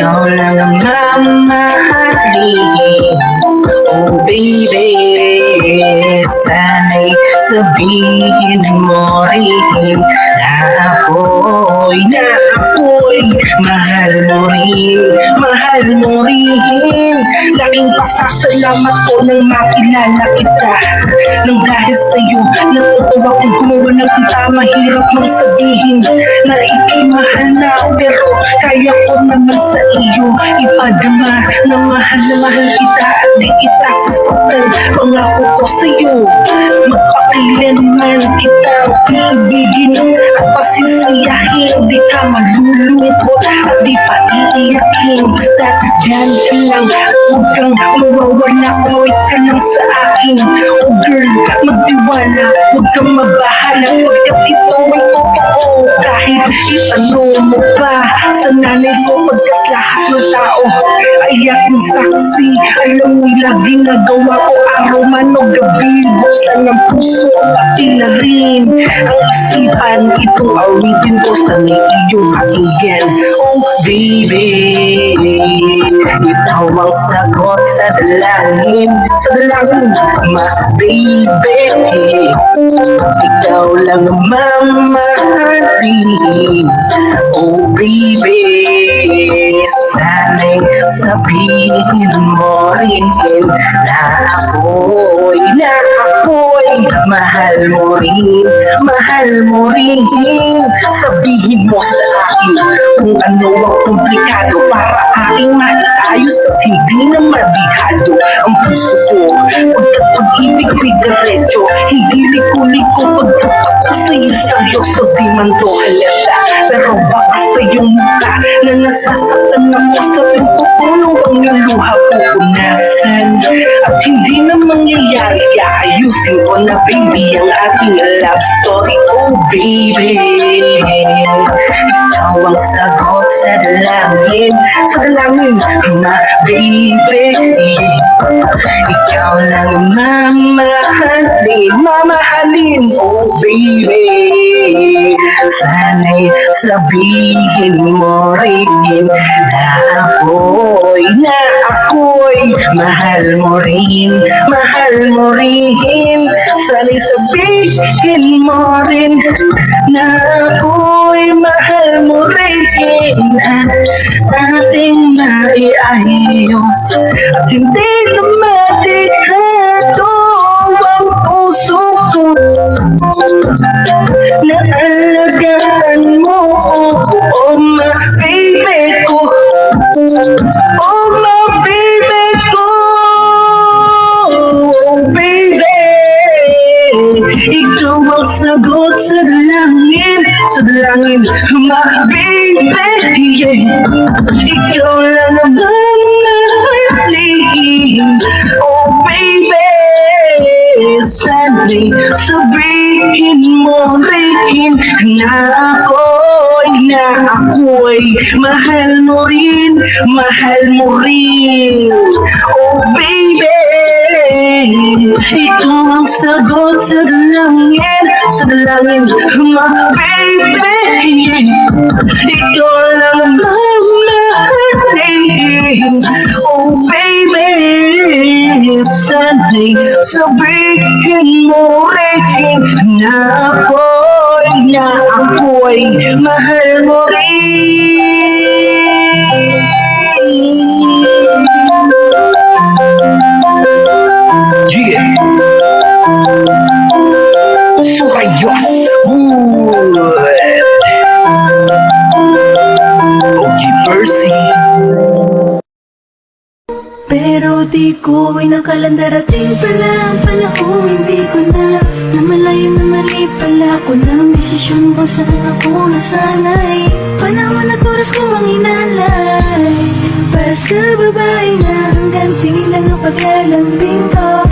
ikaw lang ang mamahalin. Oh baby, sana'y sabihin mo rin na ako'y mahal mo rin. Laking pasasalamat ko nang makilala kita, nang dahil sa'yo natutuwa kong gumawa ng kita. Mahirap mang sabihin na ika'y mahal na, pero kaya ko naman sa iyo ipadama na mahal kita at di kita sasaktan. Pangako ko sa'yo, magpakailanman kita iibigin at pasisiyahin. Di ka malulungkot at di pa iiyakin. Dyan ka lang, huwag kang mawawala, umuwi ka lang sa akin. Oh girl, magtiwala, huwag kang mabahala, pagkat ito ay totoo. Kahit itanong mo pa sa nanay ko, pagkat lahat ng tao ay aking saksi. Alam nila ginagawa ko araw man o gabi. Buksan ang puso at na rin ang isipan. Itong awitin ko sa iyong pakinggan. Oh baby, ikaw ang sagot sa dalangin, ma baby. Ikaw lang ang mamahalin. Oh baby, sana'y sabihin mo rin na ako'y mahal mo rin. Sabihin mo sa akin kung ano ang komplikado para aking maayos at hindi na madihado ang puso ko. Pagkat pag-ibig may diretso, hindi liko-liko. Pagdapat ka sa'yo seryoso, di man to halata. Pero baka sa iyong mukha na nasasaktan na mo sa puso ko, nung ang luha pupunasan at hindi na mangyayari. Ayusin ko na baby ang ating love story. Oh baby, ikaw ang sagot sa dalangin, ma baby. Ikaw lang mamahalin. Oh baby, sana'y sabihin mo rin na ako'y mahal mo rin. Sana'y sabihin mo rin na ako'y mahal mo rin. At ating maiayos at hindi na madikado ang puso ko. Naalagaan mo, oh my baby ko. Oh my baby ko. Oh baby, ikaw ang sagot sa dalangin, ma baby. Ikaw lang ang mamahalin. Oh baby, sana'y sabihin mo rin na ako'y mahal mo rin. Oh baby, ito ang sagot sa dalangin, ma baby. Ikaw lang ang mamahalin. Oh baby, sana'y sabihin mo rin na ako'y mahal mo rin. Yeah, Surayos Wood, OG Percy. Pero di ko inakalang darating pala ang panahon, hindi ko na namalayan na mali pala ko ng desisyon ko. Saan ako nasanay, panahon at oras ko ang inalay para sa babae na hanggang tila ng paglalambing ko.